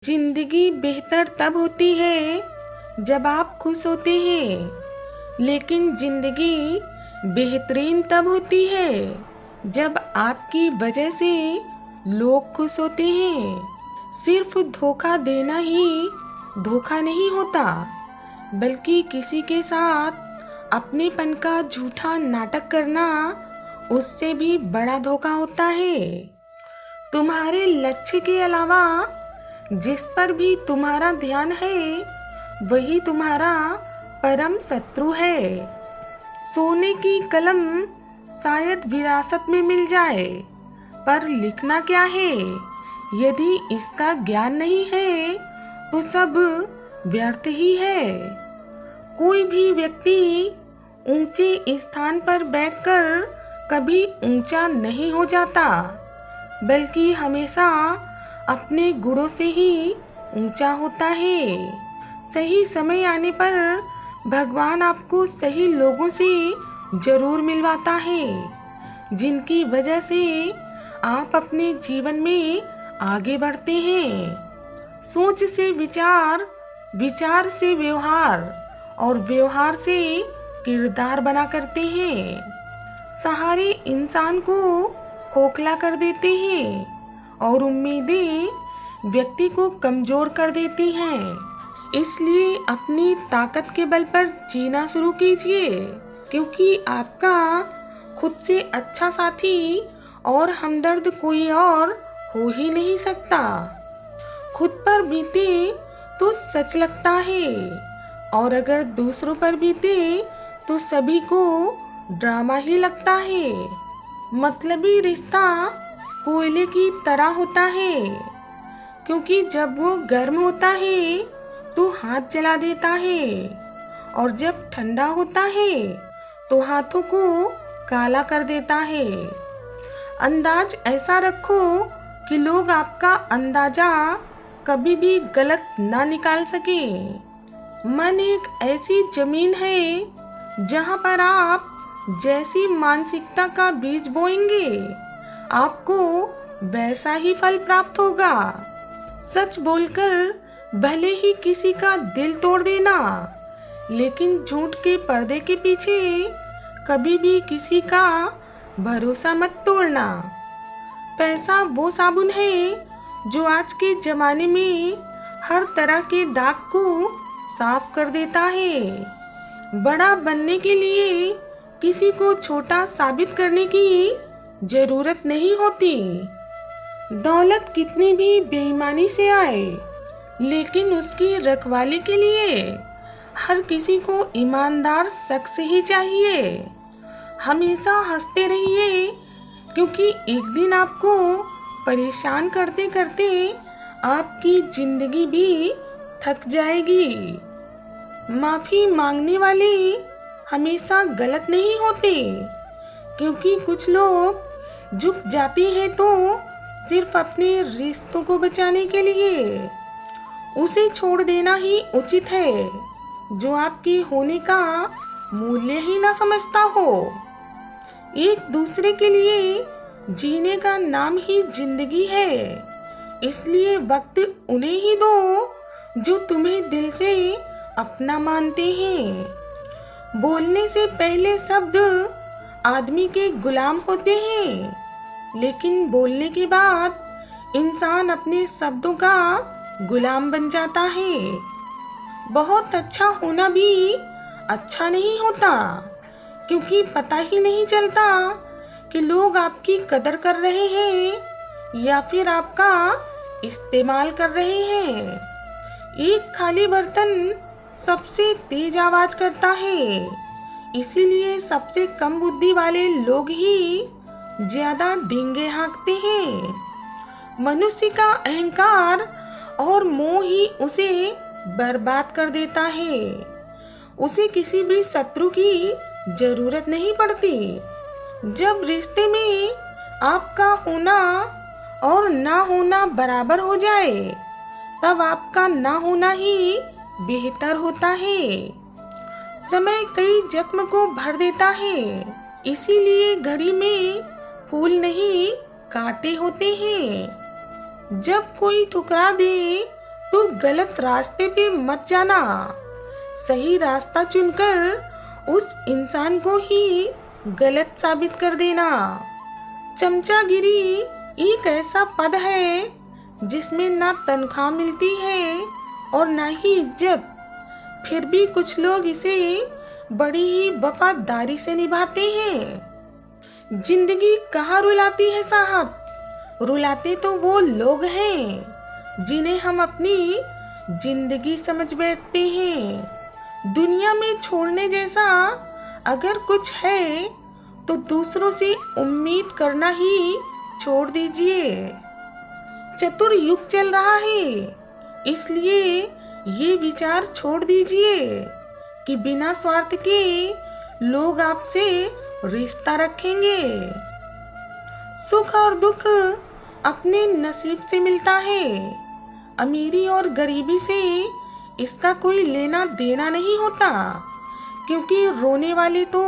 जिंदगी बेहतर तब होती है जब आप खुश होते हैं, लेकिन जिंदगी बेहतरीन तब होती है जब आपकी वजह से लोग खुश होते हैं। सिर्फ धोखा देना ही धोखा नहीं होता, बल्कि किसी के साथ अपनेपन का झूठा नाटक करना उससे भी बड़ा धोखा होता है। तुम्हारे लक्ष्य के अलावा जिस पर भी तुम्हारा ध्यान है वही तुम्हारा परम शत्रु है। सोने की कलम शायद विरासत में मिल जाए, पर लिखना क्या है यदि इसका ज्ञान नहीं है तो सब व्यर्थ ही है। कोई भी व्यक्ति ऊंचे स्थान पर बैठकर कभी ऊंचा नहीं हो जाता, बल्कि हमेशा अपने गुणों से ही ऊंचा होता है। सही समय आने पर भगवान आपको सही लोगों से जरूर मिलवाता है, जिनकी वजह से आप अपने जीवन में आगे बढ़ते हैं। सोच से विचार, विचार से व्यवहार और व्यवहार से किरदार बना करते हैं। सहारे इंसान को खोखला कर देते हैं और उम्मीदें व्यक्ति को कमजोर कर देती हैं। इसलिए अपनी ताकत के बल पर जीना शुरू कीजिए, क्योंकि आपका खुद से अच्छा साथी और हमदर्द कोई और हो ही नहीं सकता। खुद पर बीते तो सच लगता है, और अगर दूसरों पर बीते तो सभी को ड्रामा ही लगता है। मतलबी रिश्ता कोयले की तरह होता है, क्योंकि जब वो गर्म होता है तो हाथ जला देता है, और जब ठंडा होता है तो हाथों को काला कर देता है। अंदाज ऐसा रखो कि लोग आपका अंदाजा कभी भी गलत ना निकाल सके। मन एक ऐसी जमीन है जहाँ पर आप जैसी मानसिकता का बीज बोएंगे आपको वैसा ही फल प्राप्त होगा। सच बोलकर भले ही किसी का दिल तोड़ देना, लेकिन झूठ के पर्दे के पीछे कभी भी किसी का भरोसा मत तोड़ना। पैसा वो साबुन है जो आज के जमाने में हर तरह के दाग को साफ कर देता है। बड़ा बनने के लिए किसी को छोटा साबित करने की जरूरत नहीं होती। दौलत कितनी भी बेईमानी से आए, लेकिन उसकी रखवाली के लिए हर किसी को ईमानदार शख्स ही चाहिए। हमेशा हंसते रहिए, क्योंकि एक दिन आपको परेशान करते करते आपकी जिंदगी भी थक जाएगी। माफी मांगने वाले हमेशा गलत नहीं होते, क्योंकि कुछ लोग झुक जाते हैं तो सिर्फ अपने रिश्तों को बचाने के लिए। उसे छोड़ देना ही उचित है जो आपके होने का मूल्य ही ना समझता हो। एक दूसरे के लिए जीने का नाम ही जिंदगी है, इसलिए वक्त उन्हें ही दो जो तुम्हें दिल से अपना मानते हैं। बोलने से पहले शब्द आदमी के गुलाम होते हैं, लेकिन बोलने के बाद इंसान अपने शब्दों का गुलाम बन जाता है। बहुत अच्छा होना भी अच्छा नहीं होता, क्योंकि पता ही नहीं चलता कि लोग आपकी कदर कर रहे हैं या फिर आपका इस्तेमाल कर रहे हैं। एक खाली बर्तन सबसे तेज आवाज करता है, इसीलिए सबसे कम बुद्धि वाले लोग ही ज्यादा डींगे हाँकते हैं। मनुष्य का अहंकार और मोह ही उसे बर्बाद कर देता है। उसे किसी भी शत्रु की जरूरत नहीं पड़ती। जब रिश्ते में आपका होना और ना होना बराबर हो जाए, तब आपका ना होना ही बेहतर होता है। समय कई जख्म को भर देता है, इसीलिए घड़ी में फूल नहीं कांटे होते हैं। जब कोई ठुकरा दे गलत रास्ते पे मत जाना। सही रास्ता चुनकर उस इंसान को ही गलत साबित कर देना। चमचागिरी एक ऐसा पद है जिसमें ना तनख्वाह मिलती है और ना ही इज्जत, फिर भी कुछ लोग इसे बड़ी ही वफादारी से निभाते हैं। जिंदगी कहाँ रुलाती है साहब, रुलाते तो वो लोग हैं जिन्हें हम अपनी जिंदगी समझ बैठते हैं। दुनिया में छोड़ने जैसा अगर कुछ है तो दूसरों से उम्मीद करना ही छोड़ दीजिए। चतुर युग चल रहा है, इसलिए ये विचार छोड़ दीजिए कि बिना स्वार्थ के लोग आपसे रिश्ता रखेंगे। सुख और दुख अपने नसीब से मिलता है। अमीरी और गरीबी से इसका कोई लेना देना नहीं होता, क्योंकि रोने वाले तो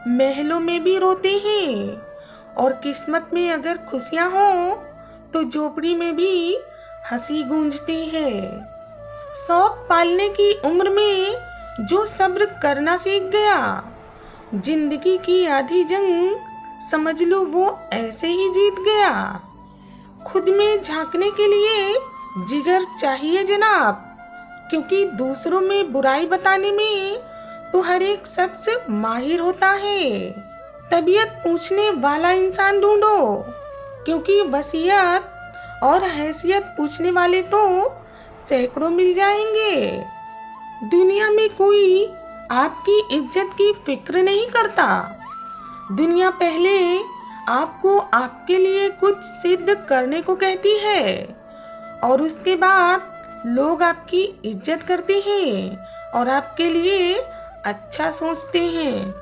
महलों में भी रोते हैं और किस्मत में अगर खुशियां हो तो झोपड़ी में भी हंसी गूंजती है। शौक पालने की उम्र में जो सब्र करना सीख गया, जिंदगी की आधी जंग समझ लो वो ऐसे ही जीत गया। खुद में झांकने के लिए जिगर चाहिए जनाब, क्योंकि दूसरों में बुराई बताने में तो हर एक शख्स माहिर होता है। तबीयत पूछने वाला इंसान ढूंढो, क्योंकि वसीयत और हैसियत पूछने वाले तो सैकड़ों मिल जाएंगे। दुनिया में कोई आपकी इज्जत की फिक्र नहीं करता। दुनिया पहले आपको आपके लिए कुछ सिद्ध करने को कहती है और उसके बाद लोग आपकी इज्जत करते हैं और आपके लिए अच्छा सोचते हैं।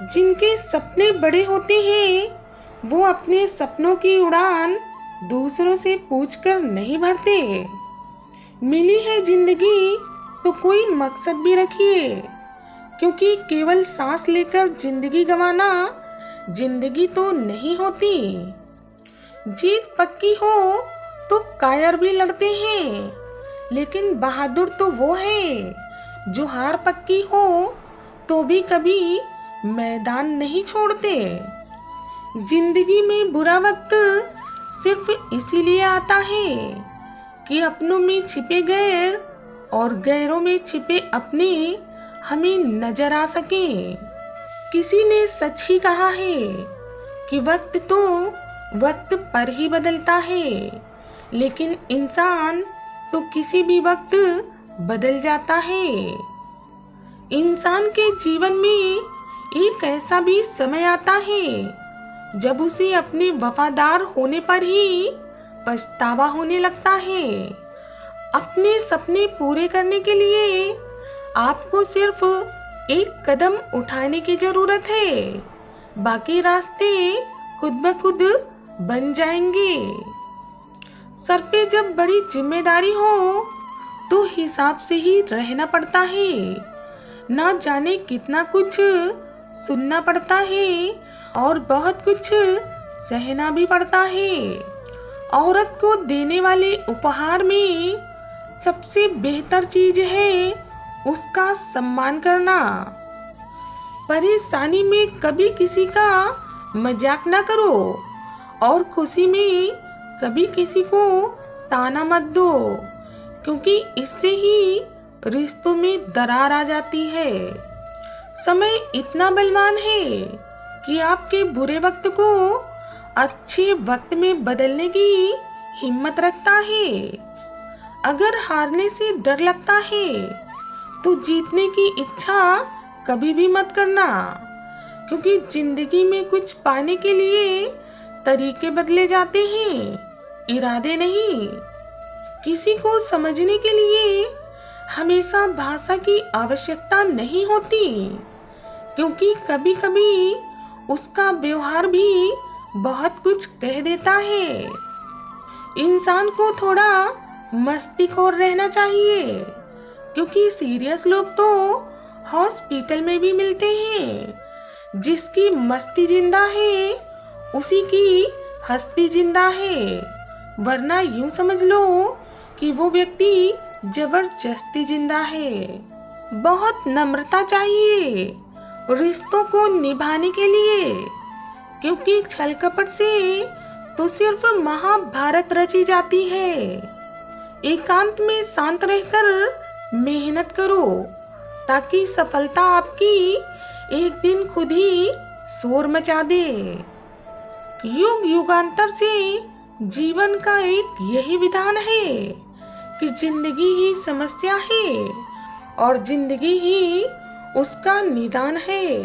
जिनके सपने बड़े होते हैं वो अपने सपनों की उड़ान दूसरों से पूछकर नहीं भरते। मिली है जिंदगी तो कोई मकसद भी रखिए, क्योंकि केवल सांस लेकर जिंदगी गंवाना जिंदगी तो नहीं होती। जीत पक्की हो तो कायर भी लड़ते हैं, लेकिन बहादुर तो वो है जो हार पक्की हो तो भी कभी मैदान नहीं छोड़ते। जिंदगी में बुरा वक्त सिर्फ इसीलिए आता है कि अपनों में छिपे गैर और गैरों में छिपे अपने हमें नजर आ सके। किसी ने सच ही कहा है कि वक्त तो वक्त पर ही बदलता है, लेकिन इंसान तो किसी भी वक्त बदल जाता है। इंसान के जीवन में एक ऐसा भी समय आता है जब उसे अपने वफादार होने पर ही पछतावा होने लगता है। अपने सपने पूरे करने के लिए आपको सिर्फ एक कदम उठाने की जरूरत है, बाकी रास्ते खुद ब खुद बन जाएंगे। सर पे जब बड़ी जिम्मेदारी हो तो हिसाब से ही रहना पड़ता है। ना जाने कितना कुछ सुनना पड़ता है और बहुत कुछ सहना भी पड़ता है। औरत को देने वाले उपहार में सबसे बेहतर चीज है उसका सम्मान करना। परेशानी में कभी किसी का मजाक ना करो और खुशी में कभी किसी को ताना मत दो, क्योंकि इससे ही रिश्तों में दरार आ जाती है। समय इतना बलवान है कि आपके बुरे वक्त को अच्छे वक्त में बदलने की हिम्मत रखता है। अगर हारने से डर लगता है तो जीतने की इच्छा कभी भी मत करना, क्योंकि जिंदगी में कुछ पाने के लिए तरीके बदले जाते हैं, इरादे नहीं। किसी को समझने के लिए हमेशा भाषा की आवश्यकता नहीं होती, क्योंकि कभी कभी उसका व्यवहार भी बहुत कुछ कह देता है। इंसान को थोड़ा मस्तीखोर रहना चाहिए, क्योंकि सीरियस लोग तो हॉस्पिटल में भी मिलते हैं। जिसकी मस्ती जिंदा है उसी की हस्ती जिंदा है, वरना यूं समझ लो कि वो व्यक्ति जबरदस्ती जिंदा है। बहुत नम्रता चाहिए रिश्तों को निभाने के लिए, क्योंकि छल कपट से तो सिर्फ महाभारत रची जाती है। एकांत में शांत रहकर मेहनत करो, ताकि सफलता आपकी एक दिन खुद ही शोर मचा दे। युग युगांतर से जीवन का एक यही विधान है कि जिंदगी ही समस्या है और जिंदगी ही उसका निदान है।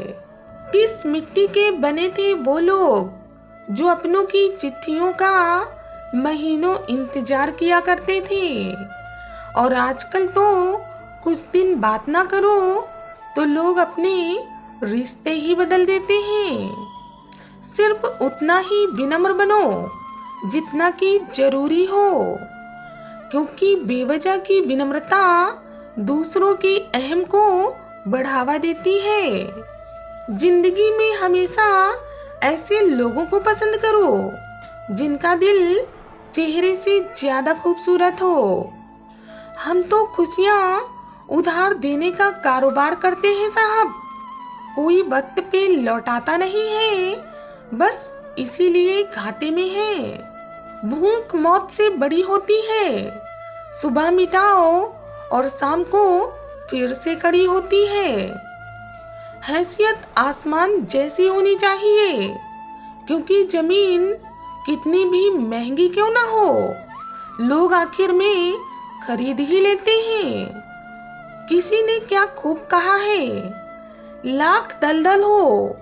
किस मिट्टी के बने थे वो लोग जो अपनों की चिट्ठियों का महीनों इंतजार किया करते थे, और आजकल तो कुछ दिन बात ना करो तो लोग अपने रिश्ते ही बदल देते हैं। सिर्फ उतना ही विनम्र बनो जितना कि जरूरी हो, क्योंकि बेवजह की विनम्रता दूसरों के अहम को बढ़ावा देती है। जिंदगी में हमेशा ऐसे लोगों को पसंद करो जिनका दिल चेहरे से ज्यादा खूबसूरत हो। हम तो खुशियाँ उधार देने का कारोबार करते हैं साहब, कोई वक्त पे लौटाता नहीं है, बस इसीलिए घाटे में है। भूख मौत से बड़ी होती है, सुबह मिटाओ और शाम को फिर से खड़ी होती है। हैसियत आसमान जैसी होनी चाहिए, क्योंकि जमीन कितनी भी महंगी क्यों ना हो, लोग आखिर में खरीद ही लेते हैं। किसी ने क्या खूब कहा है, लाख दलदल हो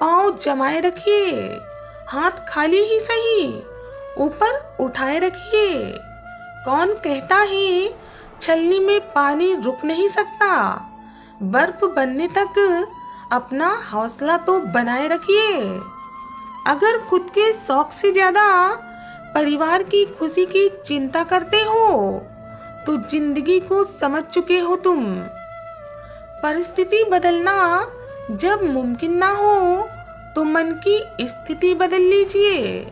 पांव जमाए रखिए, हाथ खाली ही सही ऊपर उठाए रखिए। कौन कहता है छलनी में पानी रुक नहीं सकता, बर्फ बनने तक अपना हौसला तो बनाए रखिए। अगर खुद के शौक से ज्यादा परिवार की खुशी की चिंता करते हो तो जिंदगी को समझ चुके हो तुम। परिस्थिति बदलना जब मुमकिन ना हो तो मन की स्थिति बदल लीजिए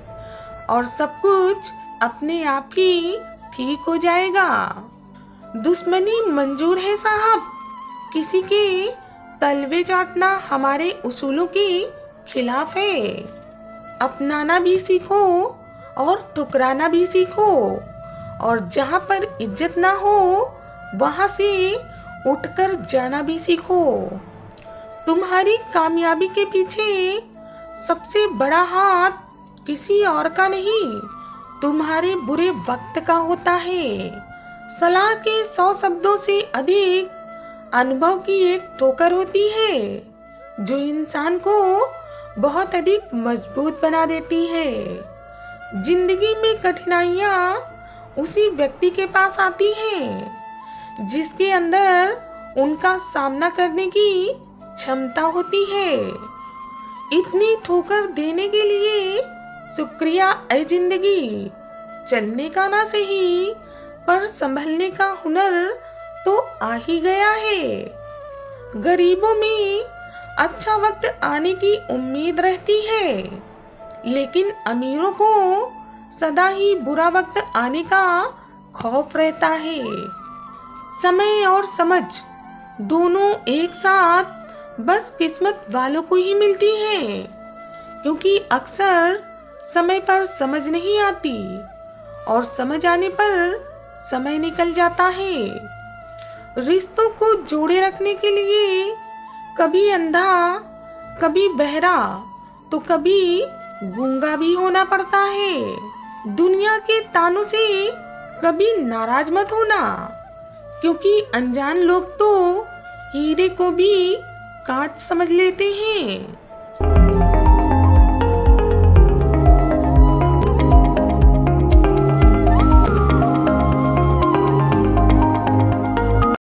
और सब कुछ अपने आप ही ठीक हो जाएगा। दुश्मनी मंजूर है साहब, किसी के तलवे चाटना हमारे उसूलों के खिलाफ है। अपनाना भी सीखो और ठुकराना भी सीखो, और जहाँ पर इज्जत ना हो वहाँ से उठकर जाना भी सीखो। तुम्हारी कामयाबी के पीछे सबसे बड़ा हाथ किसी और का नहीं, तुम्हारे बुरे वक्त का होता है। सलाह के 100 शब्दों से अधिक अनुभव की एक ठोकर होती है, जो इंसान को बहुत अधिक मजबूत बना देती है। जिंदगी में कठिनाइयाँ उसी व्यक्ति के पास आती हैं जिसके अंदर उनका सामना करने की क्षमता होती है। इतनी ठोकर देने के लिए शुक्रिया ऐ जिंदगी, चलने का ना सही पर संभलने का हुनर तो आ ही गया है। गरीबों में अच्छा वक्त आने की उम्मीद रहती है, लेकिन अमीरों को सदा ही बुरा वक्त आने का खौफ रहता है। समय और समझ दोनों एक साथ बस किस्मत वालों को ही मिलती है, क्योंकि अक्सर समय पर समझ नहीं आती और समझ आने पर समय निकल जाता है। रिश्तों को जोड़े रखने के लिए कभी अंधा, कभी बहरा, तो कभी गूंगा भी होना पड़ता है। दुनिया के तानों से कभी नाराज मत होना, क्योंकि अनजान लोग तो हीरे को भी कांच समझ लेते हैं।